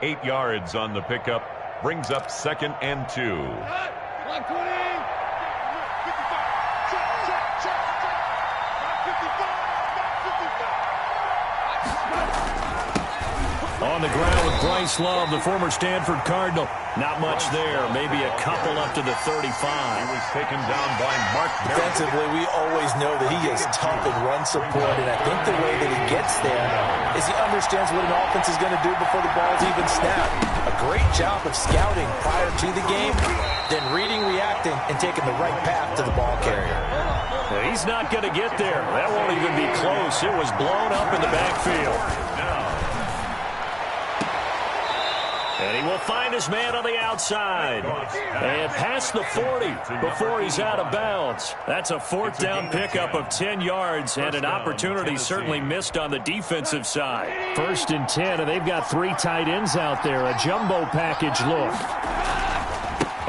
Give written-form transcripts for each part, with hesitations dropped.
8 yards on the pickup. Brings up 2nd and 2. On the ground with Bryce Love, the former Stanford Cardinal. Not much there. Maybe a couple up to the 35. He was taken down by Mark. Defensively, we always know that he is tough in run support, and I think the way that he gets there is he understands what an offense is going to do before the ball's even snapped. A great job of scouting prior to the game, then reading, reacting, and taking the right path to the ball carrier. Well, he's not going to get there. That won't even be close. It was blown up in the backfield. And he will find his man on the outside. And past the 40 before he's out of bounds. That's a 4th down pickup of 10 yards and an opportunity certainly missed on the defensive side. 1st and 10, and they've got 3 tight ends out there. A jumbo package look.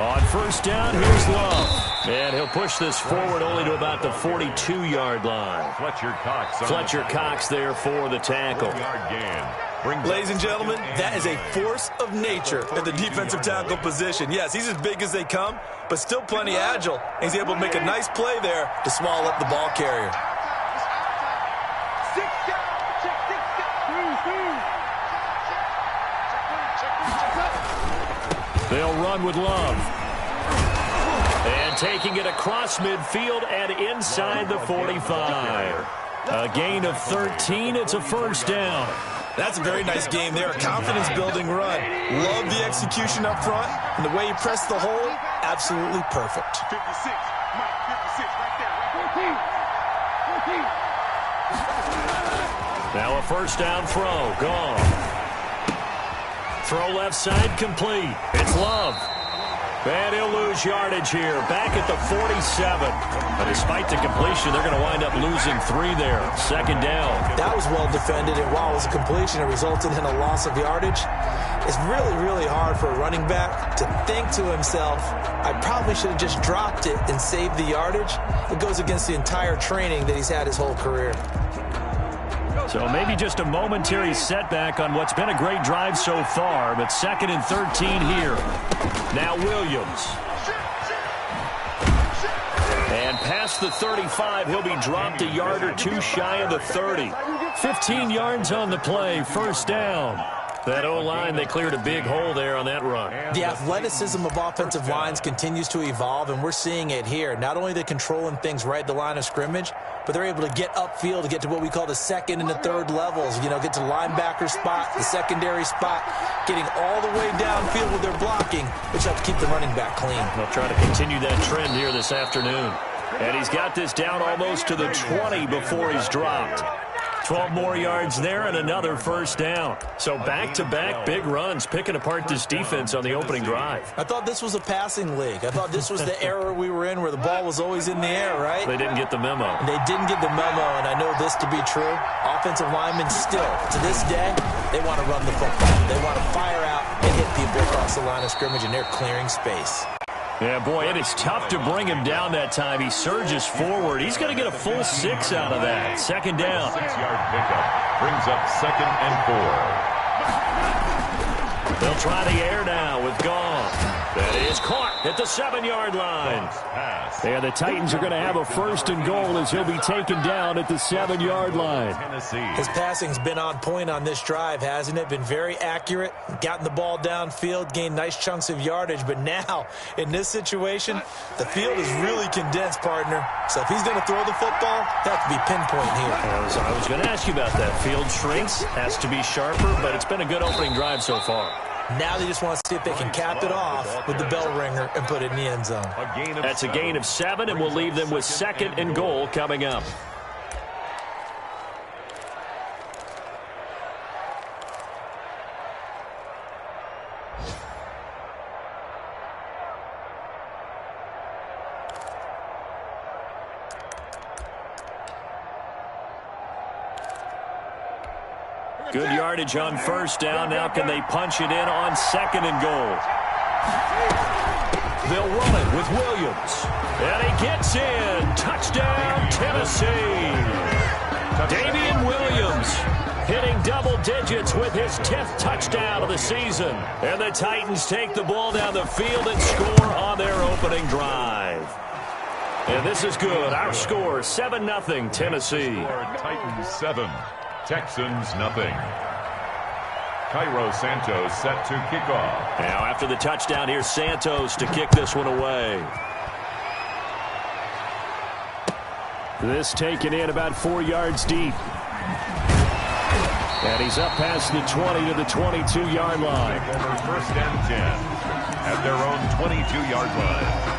On 1st down, here's Love. And he'll push this forward only to about the 42-yard line. Fletcher Cox there for the tackle. Ladies and gentlemen, that is a force of nature at the defensive tackle position. Yes, he's as big as they come, but still plenty agile. He's able to make a nice play there to swallow up the ball carrier. They'll run with Love. And taking it across midfield and inside the 45. A gain of 13. It's a 1st down. That's a very nice game there. A confidence-building run. Love the execution up front. And the way he pressed the hole, absolutely perfect. 56. Mike, 56 right there. Now a 1st down throw. Gone. Throw left side complete. It's Love. And he'll lose yardage here. Back at the 47. But despite the completion, they're going to wind up losing 3 there. 2nd down. That was well defended, and while it was a completion, it resulted in a loss of yardage. It's really, really hard for a running back to think to himself, I probably should have just dropped it and saved the yardage. It goes against the entire training that he's had his whole career. So maybe just a momentary setback on what's been a great drive so far, but 2nd and 13 here. Now Williams. And past the 35, he'll be dropped a yard or 2 shy of the 30. 15 yards on the play, 1st down. That O-line, they cleared a big hole there on that run. The athleticism of offensive lines continues to evolve, and we're seeing it here. Not only are they controlling things right at the line of scrimmage, but they're able to get upfield to get to what we call the 2nd and the 3rd levels. You know, get to linebacker spot, the secondary spot, getting all the way downfield with their blocking, which helps keep the running back clean. They'll try to continue that trend here this afternoon. And he's got this down almost to the 20 before he's dropped. 12 more yards there and another 1st down. So back-to-back big runs, picking apart this defense on the opening drive. I thought this was a passing league. I thought this was the era we were in where the ball was always in the air, right? They didn't get the memo. They didn't get the memo, and I know this to be true. Offensive linemen still, to this day, they want to run the football. They want to fire out and hit people across the line of scrimmage, and they're clearing space. Yeah, boy, it is tough to bring him down that time. He surges forward. He's going to get a full 6 out of that. 2nd down. 6-yard pickup brings up 2nd and 4. They'll try the air now with Gone. That is caught at the 7-yard line. And the Titans are going to have a 1st and goal as he'll be taken down at the 7-yard line. His passing's been on point on this drive, hasn't it? Been very accurate, gotten the ball downfield, gained nice chunks of yardage. But now, in this situation, the field is really condensed, partner. So if he's going to throw the football, that to be pinpoint here. I was going to ask you about that. Field shrinks, has to be sharper, but it's been a good opening drive so far. Now they just want to see if they can cap it off with the bell ringer and put it in the end zone. That's a gain of 7, and we'll leave them with 2nd and goal coming up. Good yardage on 1st down. Now can they punch it in on 2nd and goal? They'll run it with Williams. And he gets in. Touchdown, Tennessee. Damian Williams hitting double digits with his 10th touchdown of the season. And the Titans take the ball down the field and score on their opening drive. And this is good. Our score, 7-0 Tennessee. Titans 7, Texans 0. Cairo Santos set to kick off. Now after the touchdown, here's Santos to kick this one away. This taken in about 4 yards deep. And he's up past the 20 to the 22-yard line. Over 1st and 10 at their own 22-yard line.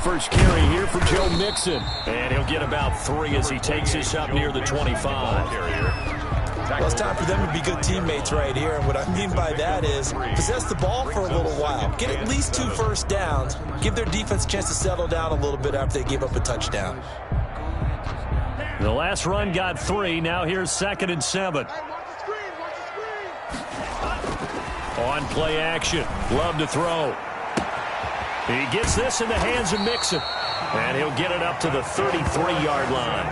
First carry here for Joe Mixon. And he'll get about 3 as he takes this up near the 25. Well, it's time for them to be good teammates right here. And what I mean by that is possess the ball for a little while. Get at least 2 first downs. Give their defense a chance to settle down a little bit after they give up a touchdown. The last run got 3. Now here's 2nd and 7. On play action. Love to throw. He gets this in the hands of Mixon. And he'll get it up to the 33-yard line.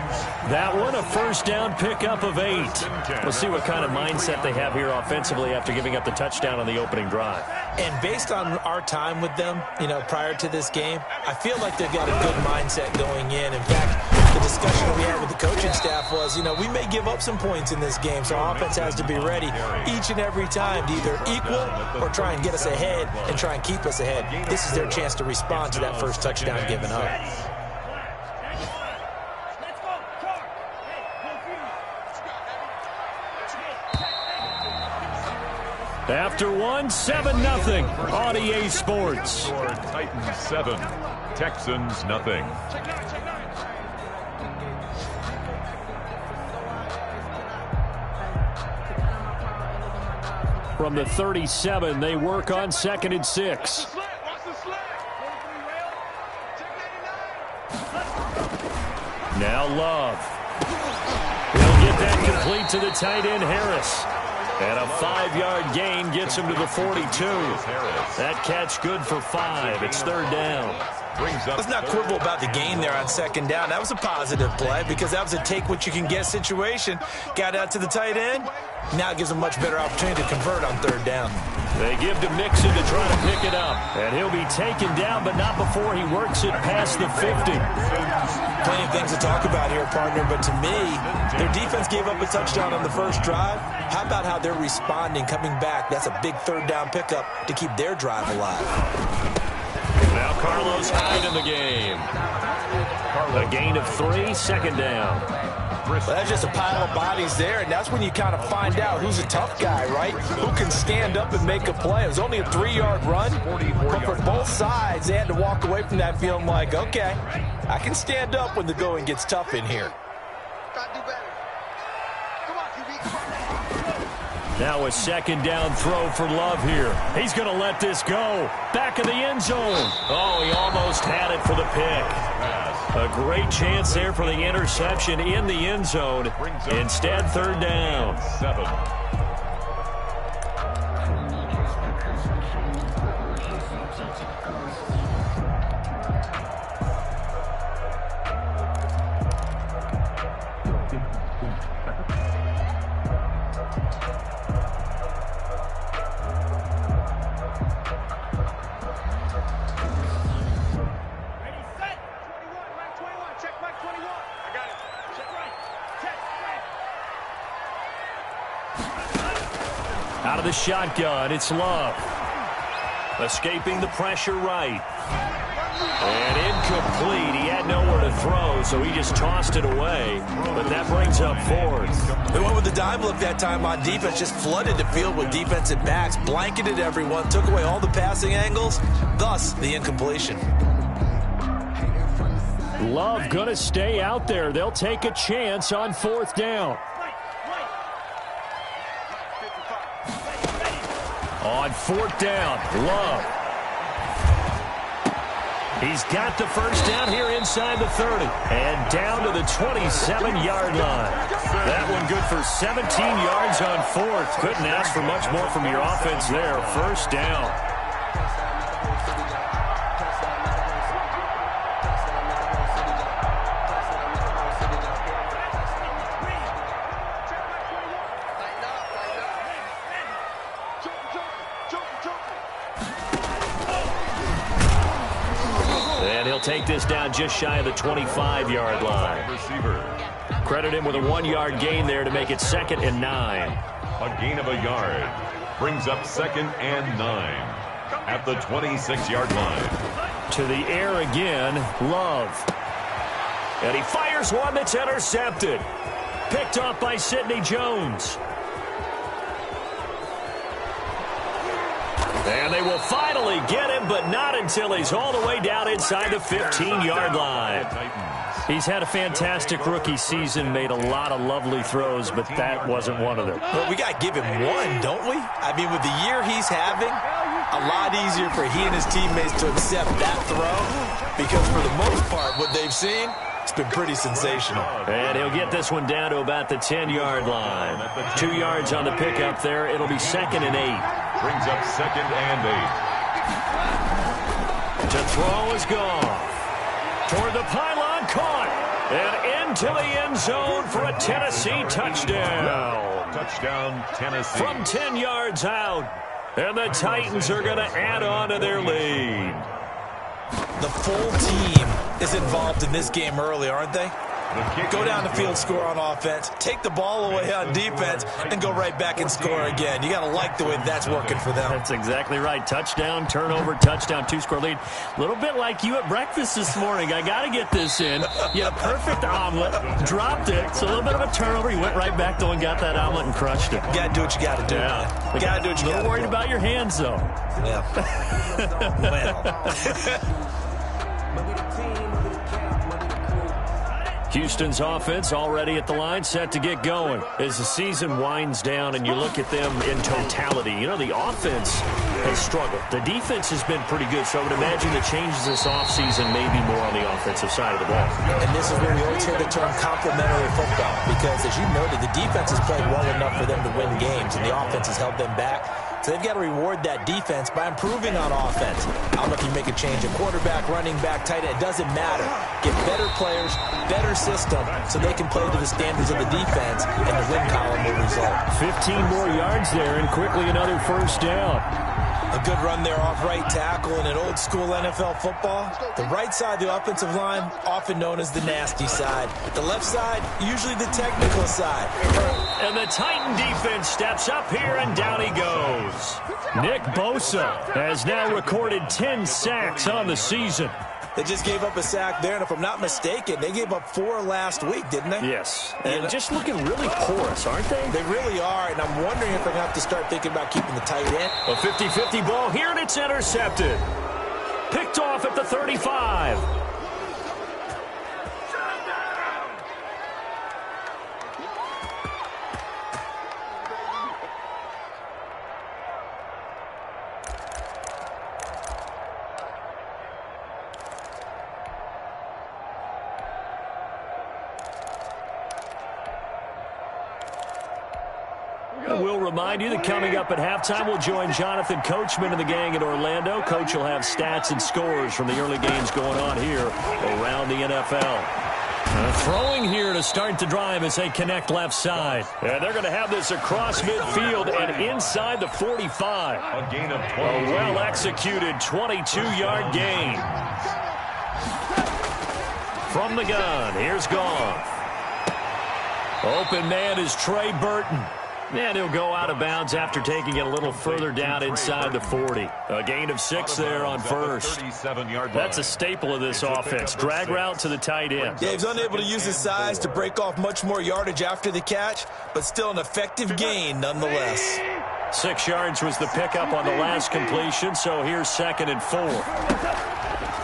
That one, a first down pickup of 8. We'll see what kind of mindset they have here offensively after giving up the touchdown on the opening drive. And based on our time with them, prior to this game, I feel like they've got a good mindset going in. In fact, the discussion we had with the coaching staff was, we may give up some points in this game, so our offense has to be ready each and every time to either equal or try and get us ahead and try and keep us ahead. This is their chance to respond to that first touchdown given up. After one, 7-0 on EA Sports. Titans 7, Texans 0. From the 37, they work on 2nd and 6. Now Love. He'll get that complete to the tight end, Harris. And a 5-yard gain gets him to the 42. That catch good for 5. It's 3rd down. Let's not quibble about the gain there on 2nd down. That was a positive play because that was a take-what-you-can-get situation. Got out to the tight end. Now it gives him a much better opportunity to convert on 3rd down. They give to Mixon to try to pick it up. And he'll be taken down, but not before he works it past the 50. Plenty of things to talk about here, partner, but to me, their defense gave up a touchdown on the first drive. How about how they're responding, coming back? That's a big 3rd down pickup to keep their drive alive. Now Carlos Hyde in the game. A gain of 3, 2nd down. Well, that's just a pile of bodies there, and that's when you kind of find out who's a tough guy, right? Who can stand up and make a play. It was only a 3-yard run, but for both sides, they had to walk away from that feeling like, okay, I can stand up when the going gets tough in here. Now a 2nd down throw for Love here. He's going to let this go. Back of the end zone. Oh, he almost had it for the pick. A great chance there for the interception in the end zone. Instead, 3rd down. 7. Out of the shotgun, it's Love. Escaping the pressure right. And incomplete. He had nowhere to throw, so he just tossed it away. But that brings up 4th. They went with the dime look that time on defense, just flooded the field with defensive backs, blanketed everyone, took away all the passing angles, thus the incompletion. Love going to stay out there. They'll take a chance on 4th down. On 4th down, Love. He's got the first down here inside the 30. And down to the 27-yard line. That one good for 17 yards on fourth. Couldn't ask for much more from your offense there. First down. Take this down just shy of the 25-yard line. Receiver. Credit him with a 1-yard gain there to make it 2nd and 9. A gain of a yard. Brings up 2nd and 9. At the 26-yard line. To the air again, Love. And he fires one that's intercepted. Picked off by Sidney Jones. And they will finally get him, but not until he's all the way down inside the 15-yard line. He's had a fantastic rookie season, made a lot of lovely throws, but that wasn't one of them. Well, we got to give him one, don't we? I mean, with the year he's having, a lot easier for he and his teammates to accept that throw, because for the most part, what they've seen, it's been pretty sensational. And he'll get this one down to about the 10-yard line. 2 yards on the pickup there. It'll be 2nd and 8. Brings up 2nd and 8. To throw is gone. Toward the pylon, caught. And into the end zone for a Tennessee touchdown. Touchdown, Tennessee. From 10 yards out. And the Titans are going to add on to their lead. The full team is involved in this game early, aren't they? Go down the field, score on offense, take the ball away on defense, and go right back and score again. You got to like the way that's working for them. That's exactly right. Touchdown, turnover, touchdown, 2-score lead. A little bit like you at breakfast this morning. I got to get this in. You had a perfect omelet, dropped it. It's a little bit of a turnover. You went right back, though, and got that omelet and crushed it. You got to do what you got to do. Yeah. You got to do what you got to do. A little worried about your hands, though. Yeah. Well. Houston's offense already at the line, set to get going. As the season winds down and you look at them in totality, you know, the offense has struggled. The defense has been pretty good, so I would imagine the changes this offseason may be more on the offensive side of the ball. And this is where we always hear the term complementary football, because as you noted, the defense has played well enough for them to win games, and the offense has held them back. So they've got to reward that defense by improving on offense. I don't know if you make a change at quarterback, running back, tight end. It doesn't matter. Get better players, better system, so they can play to the standards of the defense, and the win column will result. 15 more yards there, and quickly another first down. A good run there off right tackle in an old-school NFL football. The right side of the offensive line, often known as the nasty side. The left side, usually the technical side. And the Titan defense steps up here, and down he goes. Nick Bosa has now recorded 10 sacks on the season. They just gave up a sack there, and if I'm not mistaken, they gave up 4 last week, didn't they? Yes, and just looking really porous, aren't they? They really are, and I'm wondering if they're going to have to start thinking about keeping the tight end. A 50-50 ball here, and it's intercepted. Picked off at the 35. We'll remind you that coming up at halftime, we'll join Jonathan Coachman and the gang in Orlando. Coach will have stats and scores from the early games going on here around the NFL. Throwing here to start the drive as they connect left side. And they're going to have this across midfield and inside the 45. A gain of 20. A well-executed 22-yard gain. From the gun, here's Goff. Open man is Trey Burton. And he'll go out of bounds after taking it a little further down inside the 40. A gain of 6 there on first. That's a staple of this offense. Drag route to the tight end. Yeah, he's unable to use his size to break off much more yardage after the catch, but still an effective gain nonetheless. 6 yards was the pickup on the last completion, so here's 2nd and 4.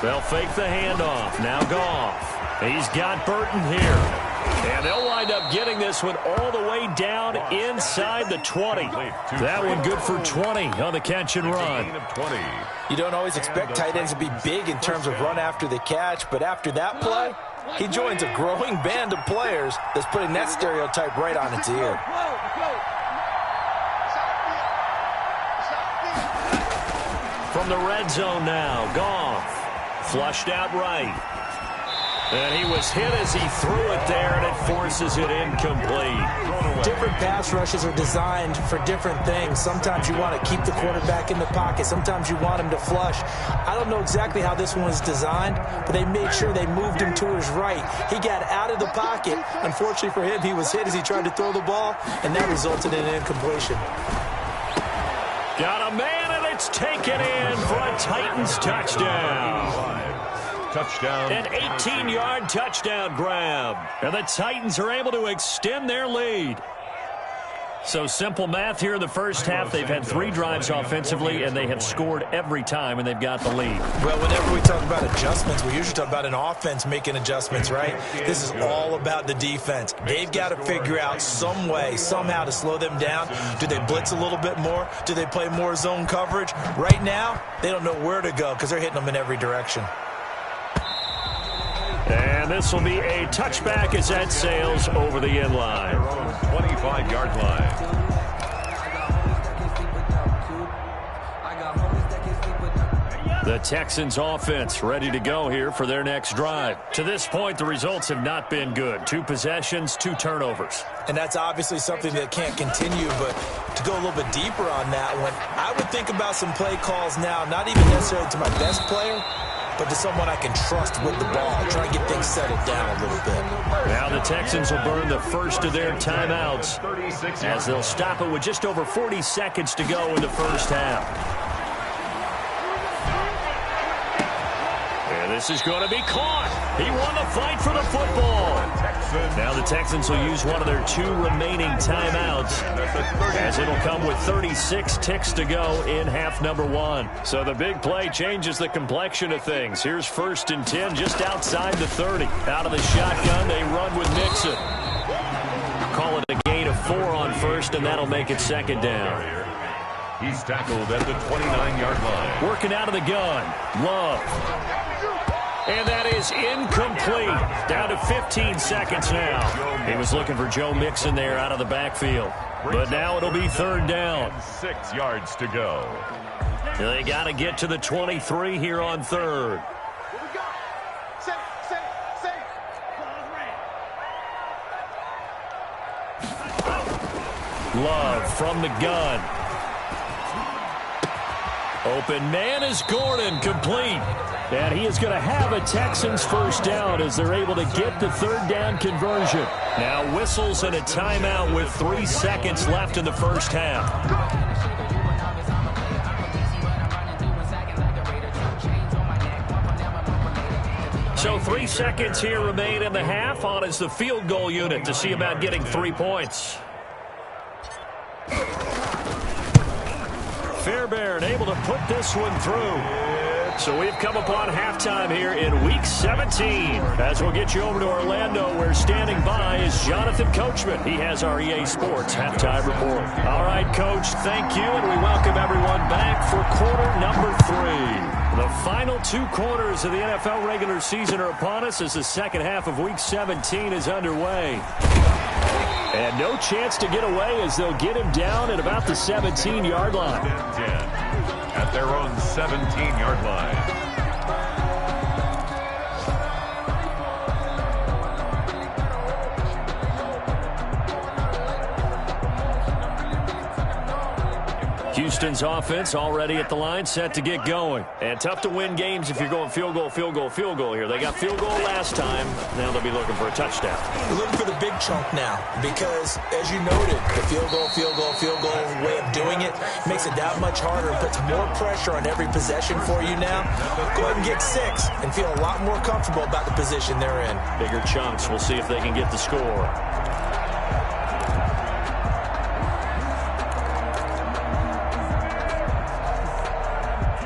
They'll fake the handoff. Now Goff. He's got Burton here. And they'll wind up getting this one all the way down inside the 20. That one good for 20 on the catch and run. You don't always expect tight ends to be big in terms of run after the catch, but after that play, he joins a growing band of players that's putting that stereotype right on its ear. From the red zone now, Goff. Flushed out right. And he was hit as he threw it there, and it forces it incomplete. Different pass rushes are designed for different things. Sometimes you want to keep the quarterback in the pocket. Sometimes you want him to flush. I don't know exactly how this one was designed, but they made sure they moved him to his right. He got out of the pocket. Unfortunately for him, he was hit as he tried to throw the ball, and that resulted in an incompletion. Got a man, and it's taken in for a Titans touchdown. Touchdown. An 18-yard touchdown grab. And the Titans are able to extend their lead. So simple math here in the first half. They've had 3 drives offensively, and they have scored every time, and they've got the lead. Well, whenever we talk about adjustments, we usually talk about an offense making adjustments, right? This is all about the defense. They've got to figure out some way, somehow to slow them down. Do they blitz a little bit more? Do they play more zone coverage? Right now, they don't know where to go because they're hitting them in every direction. And this will be a touchback as that sails over the end line. 25-yard line. The Texans offense ready to go here for their next drive. To this point, the results have not been good. 2 possessions, 2 turnovers. And that's obviously something that can't continue, but to go a little bit deeper on that one, I would think about some play calls now, not even necessarily to my best player, but to someone I can trust with the ball, try and get things settled down a little bit. Now the Texans will burn the first of their timeouts as they'll stop it with just over 40 seconds to go in the first half. And this is going to be caught. He won the fight for the football. Now the Texans will use one of their 2 remaining timeouts as it'll come with 36 ticks to go in half number 1. So the big play changes the complexion of things. Here's 1st and 10 just outside the 30. Out of the shotgun, they run with Mixon. Call it a gain of 4 on 1st, and that'll make it 2nd down. He's tackled at the 29-yard line. Working out of the gun. Love. And that is incomplete. Down to 15 seconds now. He was looking for Joe Mixon there out of the backfield. But now it'll be 3rd down. 6 yards to go. They got to get to the 23 here on 3rd. Love from the gun. Open man is Gordon, complete. And he is going to have a Texans 1st down as they're able to get the 3rd down conversion. Now whistles and a timeout with 3 seconds left in the first half. So 3 seconds here remain in the half. On is the field goal unit to see about getting 3 points. Fairbairn able to put this one through. So we've come upon halftime here in Week 17. As we'll get you over to Orlando, where standing by is Jonathan Coachman. He has our EA Sports halftime report. All right, Coach, thank you, and we welcome everyone back for quarter number 3. The final 2 quarters of the NFL regular season are upon us as the second half of Week 17 is underway. And no chance to get away as they'll get him down at about the 17-yard line. 10 at their own 17-yard line. Houston's offense already at the line, set to get going. And tough to win games if you're going field goal, field goal, field goal here. They got field goal last time. Now they'll be looking for a touchdown. We're looking for the big chunk now because, as you noted, the field goal way of doing it makes it that much harder and puts more pressure on every possession for you now. Go ahead and get 6 and feel a lot more comfortable about the position they're in. Bigger chunks. We'll see if they can get the score.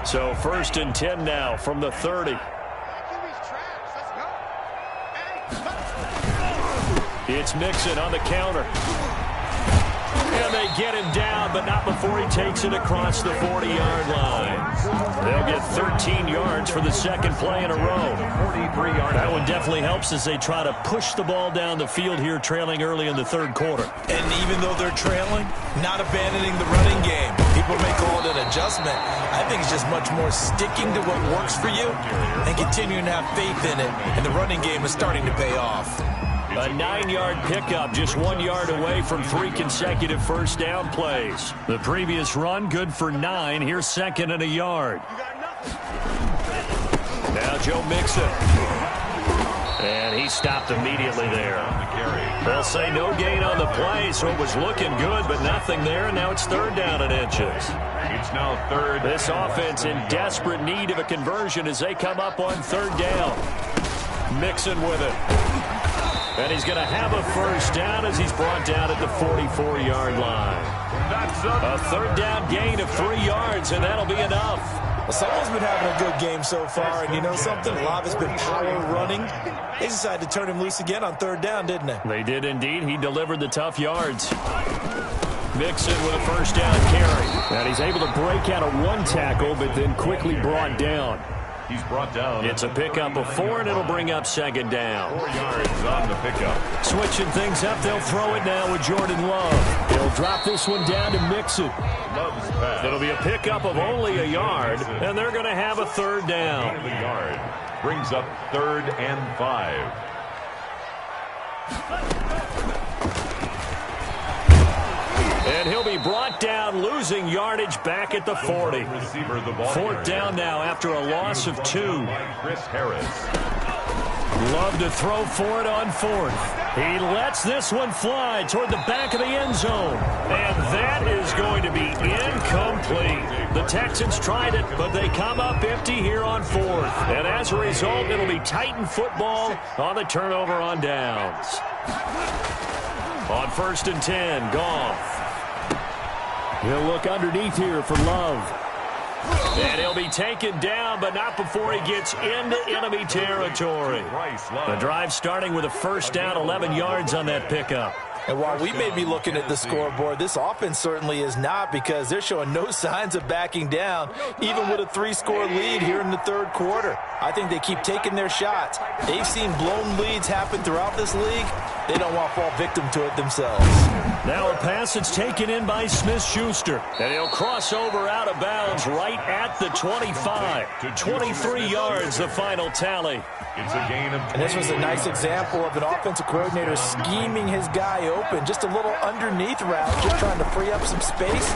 So 1st and 10 now from the 30. It's Mixon on the counter. And they get him down, but not before he takes it across the 40-yard line. They'll get 13 yards for the second play in a row. That one definitely helps as they try to push the ball down the field here, trailing early in the third quarter. And even though they're trailing, not abandoning the running game. People may call it an adjustment. I think it's just much more sticking to what works for you and continuing to have faith in it. And the running game is starting to pay off. A 9-yard pickup, just 1 yard away from 3 consecutive first down plays. The previous run, good for 9. Here's second and a yard. Now Joe Mixon. And he stopped immediately there. They'll say no gain on the play, so it was looking good, but nothing there, and now it's third down and inches. It's now third. This offense in desperate need of a conversion as they come up on third down. Mixon with it. And he's going to have a first down as he's brought down at the 44-yard line. A third down gain of 3 yards, and that'll be enough. Well, someone's been having a good game so far, and you know something? A lot has been power running. They decided to turn him loose again on third down, didn't they? They did indeed. He delivered the tough yards. Mixon with a first down carry. And he's able to break out of 1 tackle, but then quickly brought down. He's brought down. It's a pickup of 4, and it'll bring up second down. 4 yards on the pickup. Switching things up, they'll throw it now with Jordan Love. They'll drop this one down to Mixon. Love's pass. It'll be a pickup of only a yard, and they're going to have a third down. The yard brings up 3rd and 5. And he'll be brought down, losing yardage back at the 40. Fourth down now after a loss of 2. Chris Harris. Love to throw for it on 4th. He lets this one fly toward the back of the end zone. And that is going to be incomplete. The Texans tried it, but they come up empty here on 4th. And as a result, it'll be Titan football on the turnover on downs. On 1st and 10, Goff. He'll look underneath here for Love. And he'll be taken down, but not before he gets into enemy territory. The drive starting with a first down, 11 yards on that pickup. And while we may be looking at the scoreboard, this offense certainly is not, because they're showing no signs of backing down, even with a 3-score lead here in the third quarter. I think they keep taking their shots. They've seen blown leads happen throughout this league. They don't want to fall victim to it themselves. Now a pass that's taken in by Smith-Schuster. And he'll cross over out of bounds right at the 25. 23 yards, the final tally. It's a gain of 20. And this was a nice example of an offensive coordinator scheming his guy open. Just a little underneath route, just trying to free up some space.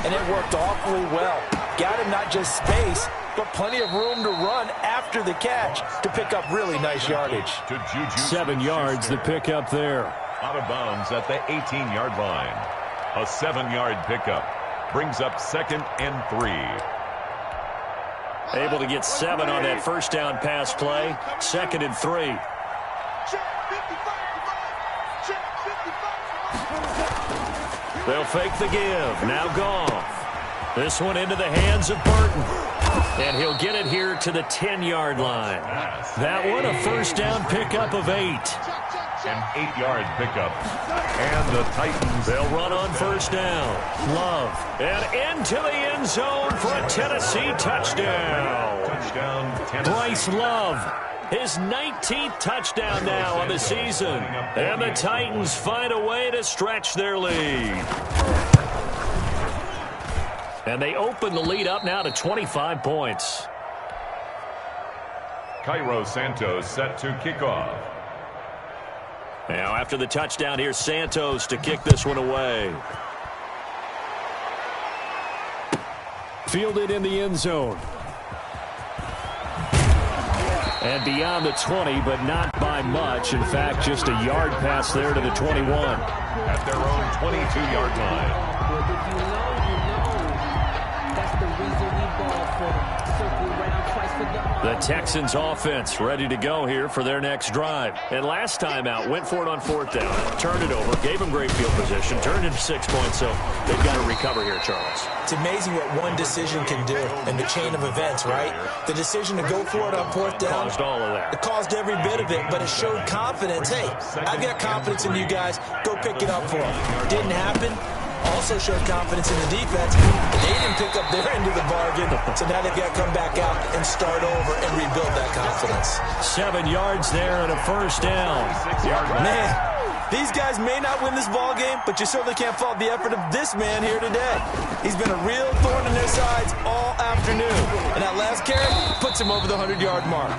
And it worked awfully well. Got him not just space, but plenty of room to run after the catch to pick up really nice yardage. 7 yards, the pickup there. Out of bounds at the 18-yard line. A 7-yard pickup brings up 2nd and 3. Able to get 7 on that first down pass play. 2nd and 3. They'll fake the give. Now Goff. This one into the hands of Burton. And he'll get it here to the 10-yard line. That one a first down pickup of 8. An 8-yard pickup. And the Titans. They'll run on first down. Love. And into the end zone for a Tennessee touchdown. Touchdown, Tennessee. Bryce Love. His 19th touchdown now on the season. And the Titans find a way to stretch their lead. And they open the lead up now to 25 points. Cairo Santos set to kick off. Now after the touchdown, here's Santos to kick this one away. Fielded in the end zone. And beyond the 20, but not by much. In fact, just a yard pass there to the 21. At their own 22-yard line. That's the The Texans offense ready to go here for their next drive. And last time out, went for it on 4th down, turned it over, gave them great field position, turned into 6 points, so they've got to recover here, Charles. It's amazing what one decision can do in the chain of events, right? The decision to go for it on 4th down. Caused all of that. It caused every bit of it, but it showed confidence. Hey, I've got confidence in you guys. Go pick it up for them. Didn't happen. Also showed confidence in the defense. They didn't pick up their end of the bargain, so now they've got to come back out and start over and rebuild that confidence. 7 yards there and a 1st down. Man, these guys may not win this ball game, but you certainly can't fault the effort of this man here today. He's been a real thorn in their sides all afternoon, and that last carry puts him over the 100-yard mark.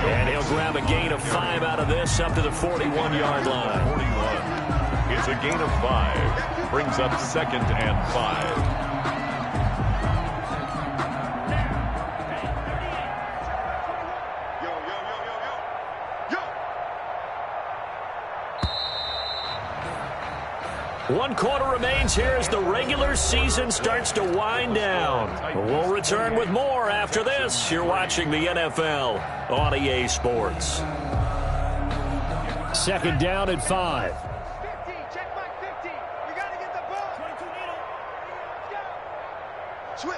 And he'll grab a gain of 5 out of this up to the 41-yard line. 41. It's a gain of 5. Brings up 2nd and 5. One quarter remains here as the regular season starts to wind down. We'll return with more after this. You're watching the NFL on EA Sports. 2nd down and 5. Switch.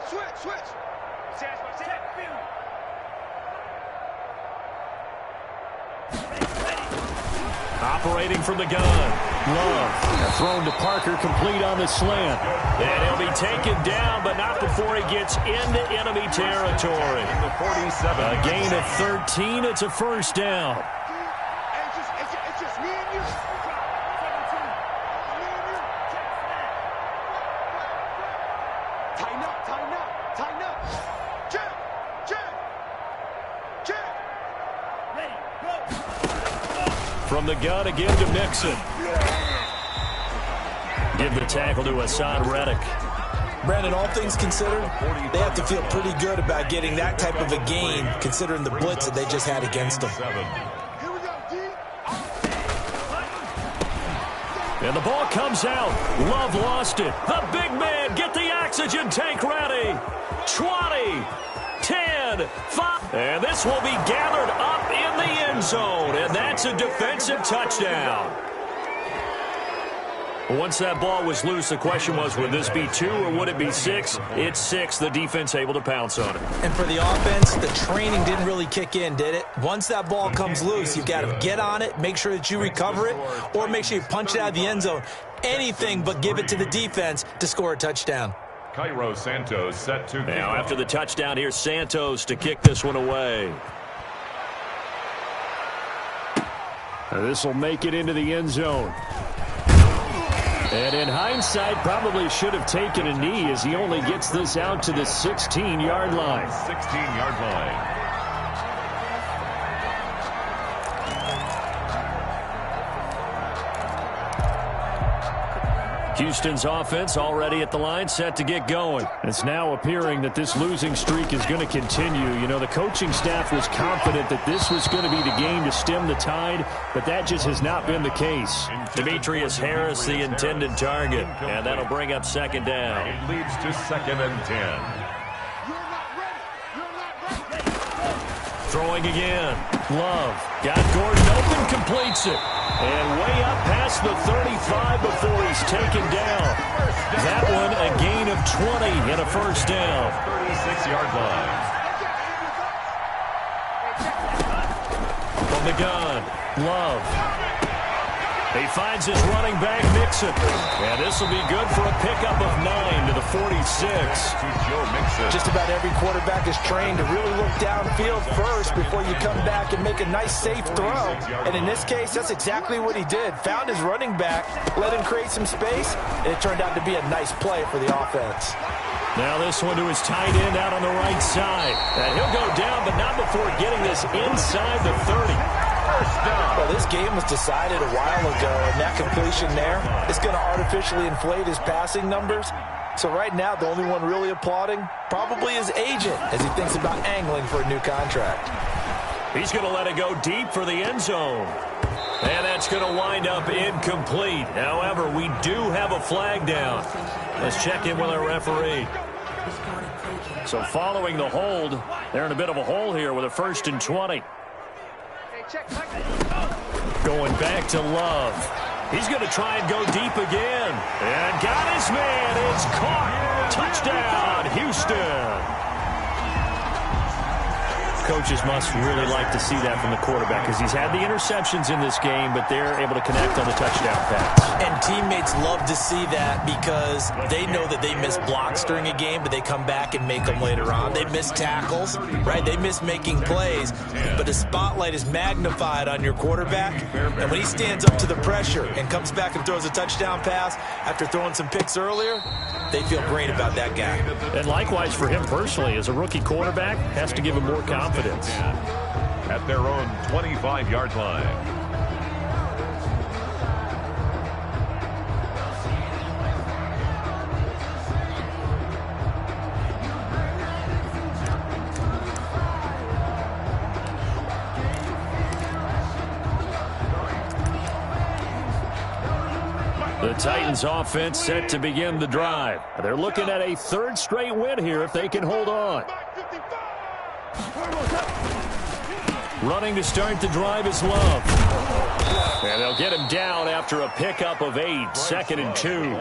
Operating from the gun. Love. Thrown to Parker, complete on the slant. And he'll be taken down, but not before he gets into enemy territory. The 47. A gain of 13. It's a 1st down. It's just me and you. Tighten up. Jam. Ready, go. From the gun again to Mixon. Give the tackle to Hassan Reddick. Brandon, all things considered, they have to feel pretty good about getting that type of a gain, considering the blitz that they just had against them. Here we go, D. And the ball comes out. Love lost it. The big man, get the oxygen tank ready. 20, 10, 5. And this will be gathered up in the end zone. And that's a defensive touchdown. Once that ball was loose, the question was, would this be 2 or would it be 6? It's 6. The defense able to pounce on it. And for the offense, the training didn't really kick in, did it? Once that ball comes loose, you've got to get on it, make sure that you recover it, or make sure you punch it out of the end zone. Anything but give it to the defense to score a touchdown. Cairo Santos set to Now after the touchdown, here's Santos to kick this one away. This will make it into the end zone. And in hindsight, probably should have taken a knee as he only gets this out to the 16-yard line. 16-yard line. Houston's offense already at the line, set to get going. It's now appearing that this losing streak is going to continue. You know, the coaching staff was confident that this was going to be the game to stem the tide, but that just has not been the case. Demetrius Harris, the intended target, and that'll bring up 2nd down. It leads to 2nd and 10. Throwing again. Love. Got Gordon open, completes it. And way up past the 35 before he's taken down. That one a gain of 20 and a 1st down. 36-yard line. From the gun. Love. He finds his running back, Mixon. And this will be good for a pickup of 9 to the 46. Just about every quarterback is trained to really look downfield first before you come back and make a nice, safe throw. And in this case, that's exactly what he did. Found his running back, let him create some space, and it turned out to be a nice play for the offense. Now this one to his tight end out on the right side. And he'll go down, but not before getting this inside the 30. Well, this game was decided a while ago, and that completion there is going to artificially inflate his passing numbers. So right now, the only one really applauding probably his agent as he thinks about angling for a new contract. He's going to let it go deep for the end zone. And that's going to wind up incomplete. However, we do have a flag down. Let's check in with our referee. So following the hold, they're in a bit of a hole here with a 1st and 20. Going back to Love. He's going to try and go deep again. And got his man. It's caught. Touchdown, Houston. Coaches must really like to see that from the quarterback because he's had the interceptions in this game, but they're able to connect on the touchdown pass. And teammates love to see that because they know that they miss blocks during a game, but they come back and make them later on. They miss tackles, right? They miss making plays, but the spotlight is magnified on your quarterback. And when he stands up to the pressure and comes back and throws a touchdown pass after throwing some picks earlier, they feel great about that guy. And likewise for him personally, as a rookie quarterback, has to give him more confidence. At their own 25-yard line. The Titans offense set to begin the drive. They're looking at a 3rd straight win here if they can hold on. Running to start the drive is Love. And they'll get him down after a pickup of 8, 2nd and 2.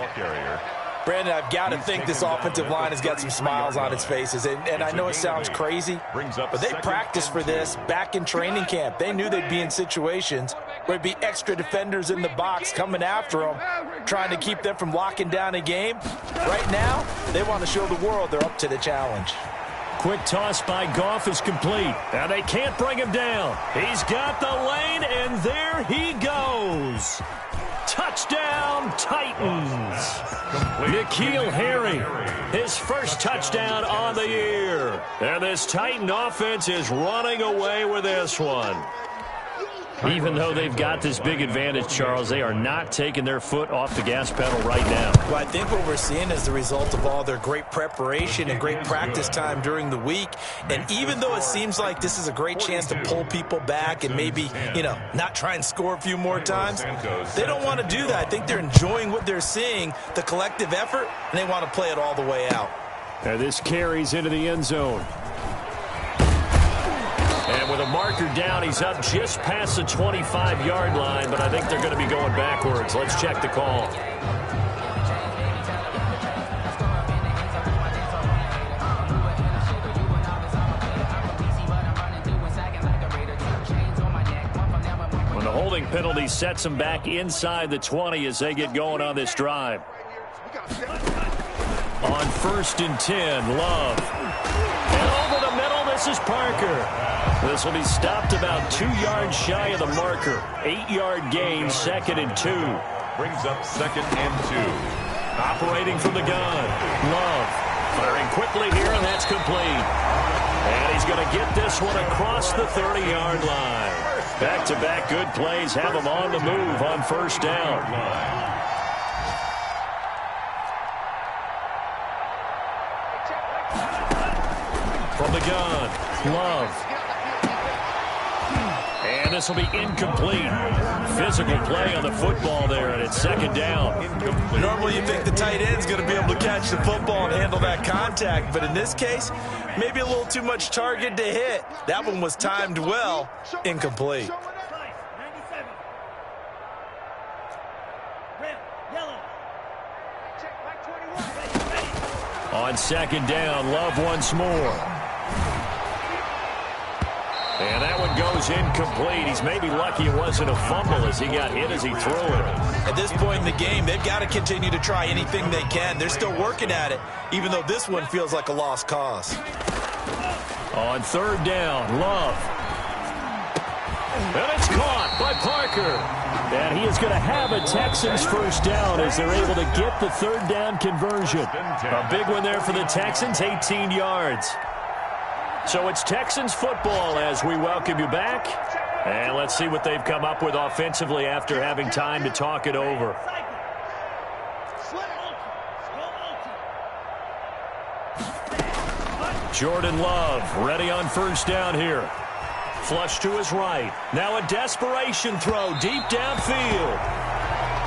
Brandon, I've got to think this offensive line has got some smiles on its faces. And I know it sounds crazy, but they practiced for this back in training camp. They knew they'd be in situations where there'd be extra defenders in the box coming after them, trying to keep them from locking down a game. Right now, they want to show the world they're up to the challenge. Quick toss by Goff is complete. Now they can't bring him down. He's got the lane, and there he goes. Touchdown, Titans. N'Keal Harry, his first touchdown on the year. And this Titan offense is running away with this one. Even though they've got this big advantage, Charles, they are not taking their foot off the gas pedal right now. Well, I think what we're seeing is the result of all their great preparation and great practice time during the week. And even though it seems like this is a great chance to pull people back and maybe, not try and score a few more times, they don't want to do that. I think they're enjoying what they're seeing, the collective effort, and they want to play it all the way out. Now this carries into the end zone. And with a marker down, he's up just past the 25-yard line, but I think they're going to be going backwards. Let's check the call. When the holding penalty sets them back inside the 20 as they get going on this drive. On 1st and 10, Love. And over the middle, this is Parker. This will be stopped about 2 yards shy of the marker. 8-yard gain, 2nd and 2. Brings up 2nd and 2. Operating from the gun. Love firing quickly here, and that's complete. And he's going to get this one across the 30-yard line. Back-to-back good plays have him on the move on 1st down. From the gun, Love. And this will be incomplete. Physical play on the football there, and it's 2nd down. Normally you think the tight end's going to be able to catch the football and handle that contact, but in this case, maybe a little too much target to hit. That one was timed well, incomplete. On 2nd down, Love once more. And that one goes incomplete. He's maybe lucky it wasn't a fumble as he got hit as he threw it. At this point in the game, they've got to continue to try anything they can. They're still working at it, even though this one feels like a lost cause. On 3rd down, Love. And it's caught by Parker. And he is going to have a Texans 1st down as they're able to get the 3rd down conversion. A big one there for the Texans, 18 yards. So it's Texans football as we welcome you back. And let's see what they've come up with offensively after having time to talk it over. Jordan Love ready on 1st down here. Flush to his right. Now a desperation throw deep downfield.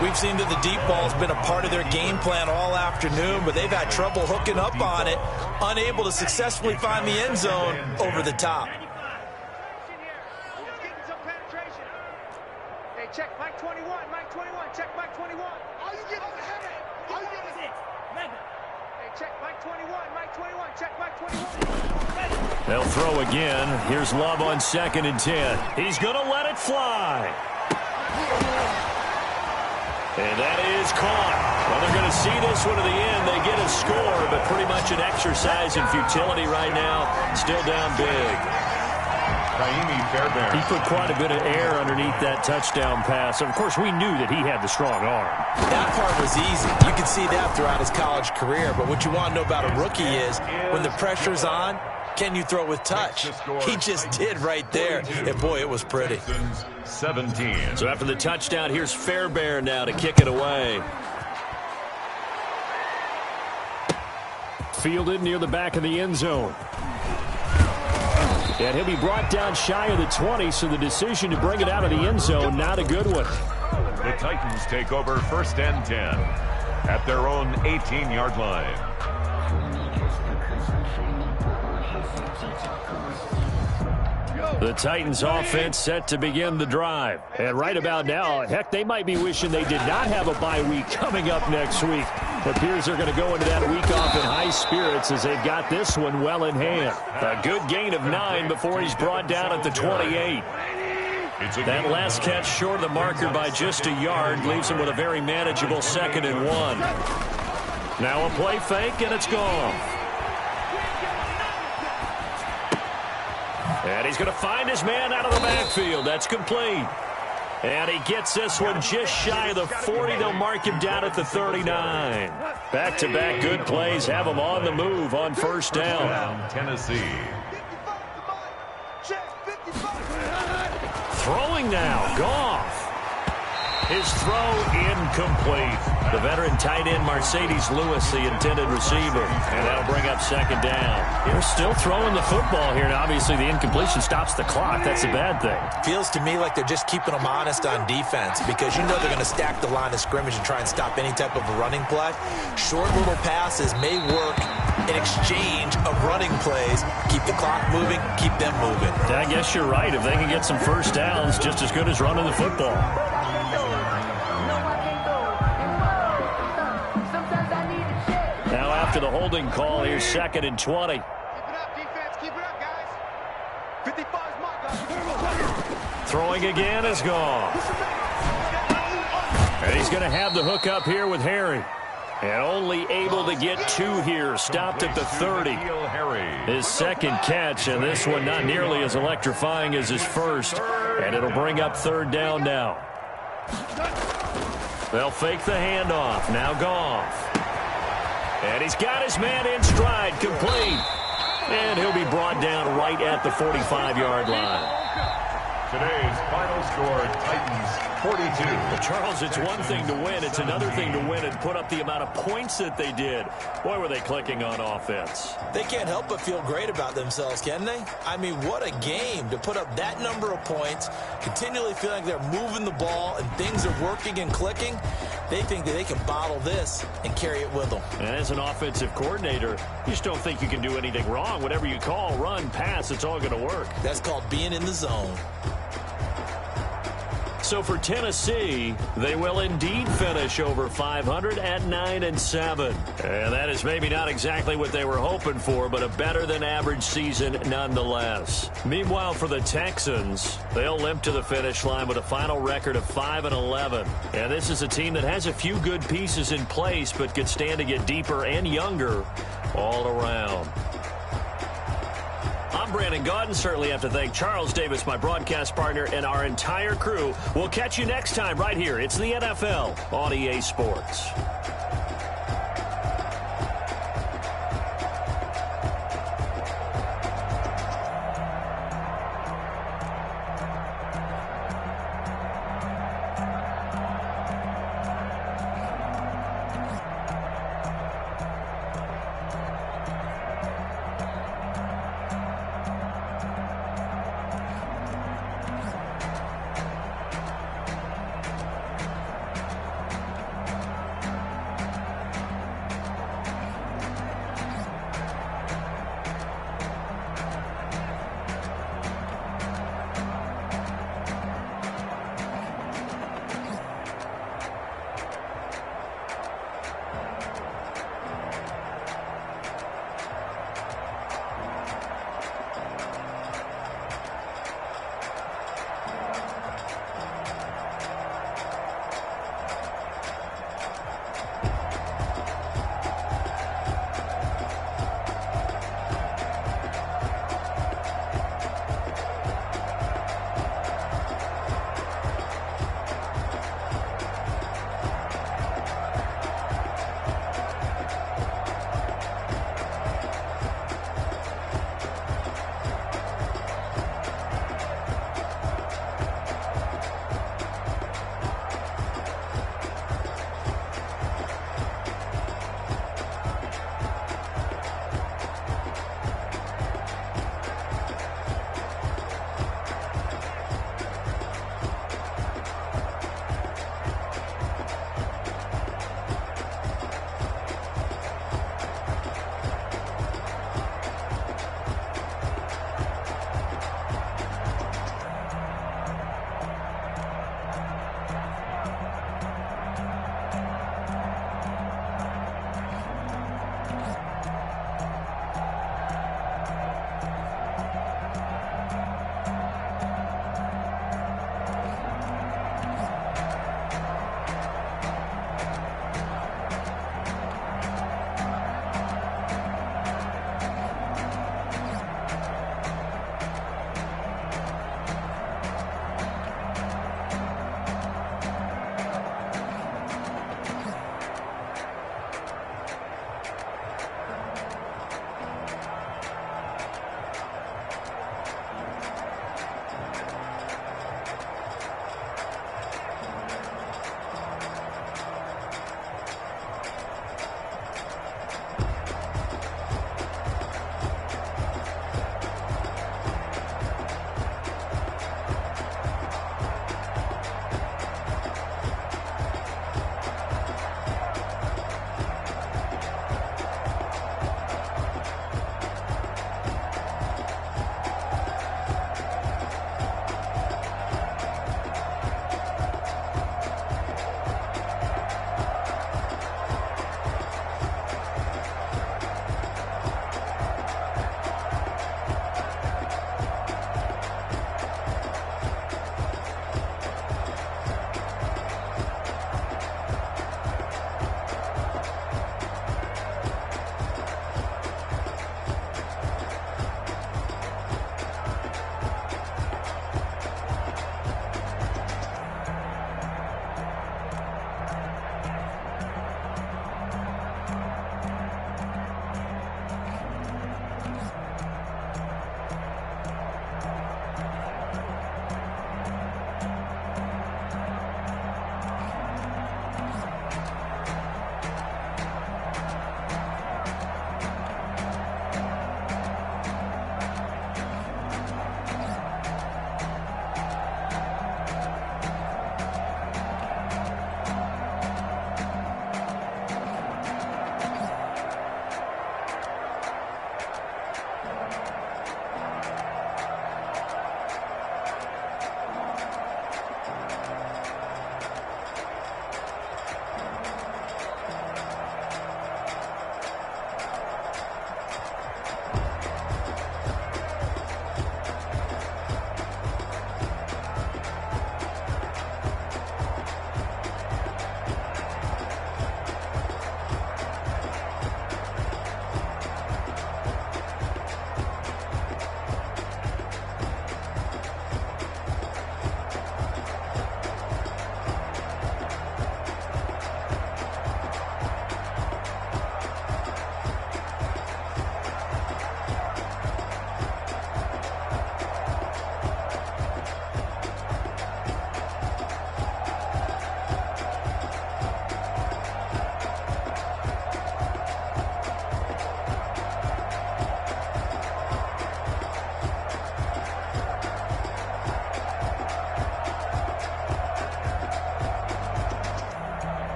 We've seen that the deep ball's been a part of their game plan all afternoon, but they've had trouble hooking up on it, unable to successfully find the end zone over the top. Hey, check Mike 21, Mike 21, check Mike 21. All you get is a headache. All you get is it. Hey, check Mike 21, Mike 21, check Mike 21. They'll throw again. Here's Love on 2nd and 10. He's going to let it fly. And that is caught. Well, they're going to see this one to the end. They get a score, but pretty much an exercise in futility right now. Still down big. He put quite a bit of air underneath that touchdown pass. Of course, we knew that he had the strong arm. That part was easy. You can see that throughout his college career. But what you want to know about a rookie is when the pressure's on, can you throw with touch? He just did right there. And, boy, it was pretty. 17. So after the touchdown, here's Fairbairn now to kick it away. Fielded near the back of the end zone. And he'll be brought down shy of the 20, so the decision to bring it out of the end zone, not a good one. The Titans take over 1st and 10 at their own 18-yard line. The Titans offense set to begin the drive. And right about now, heck, they might be wishing they did not have a bye week coming up next week. It appears they're going to go into that week off in high spirits as they've got this one well in hand. A good gain of 9 before he's brought down at the 28. That last catch short of the marker by just a yard leaves him with a very manageable 2nd and 1. Now a play fake, and it's gone. And he's going to find his man out of the backfield. That's complete. And he gets this one just shy of the 40. They'll mark him down at the 39. Back-to-back good plays have him on the move on 1st down. Tennessee. Throwing now. Goff. His throw incomplete. The veteran tight end Mercedes Lewis, the intended receiver. And that'll bring up 2nd down. They're still throwing the football here. And obviously the incompletion stops the clock. That's a bad thing. Feels to me like they're just keeping them honest on defense because you know they're going to stack the line of scrimmage and try and stop any type of a running play. Short little passes may work in exchange of running plays. Keep the clock moving, keep them moving. I guess you're right. If they can get some 1st downs, just as good as running the football. Now after the holding call, here's 2nd and 20. Keep it up, defense. Keep it up, guys. 55's mark. Throwing again is gone. And he's going to have the hook up here with Harry. And only able to get 2 here. Stopped at the 30. His 2nd catch, and this one not nearly as electrifying as his first. And it'll bring up 3rd down now. They'll fake the handoff. Now Goff. And he's got his man in stride, complete. And he'll be brought down right at the 45-yard line. Today's final score, Titans 42. Well, Charles, it's one thing to win. It's another thing to win and put up the amount of points that they did. Boy, were they clicking on offense. They can't help but feel great about themselves, can they? I mean, what a game to put up that number of points, continually feel like they're moving the ball and things are working and clicking. They think that they can bottle this and carry it with them. And as an offensive coordinator, you just don't think you can do anything wrong. Whatever you call, run, pass, it's all going to work. That's called being in the zone. So for Tennessee, they will indeed finish over 500 at 9-7. And that is maybe not exactly what they were hoping for, but a better than average season nonetheless. Meanwhile, for the Texans, they'll limp to the finish line with a final record of 5-11. And this is a team that has a few good pieces in place, but could stand to get deeper and younger all around. I'm Brandon Gaudin. Certainly have to thank Charles Davis, my broadcast partner, and our entire crew. We'll catch you next time right here. It's the NFL on EA Sports.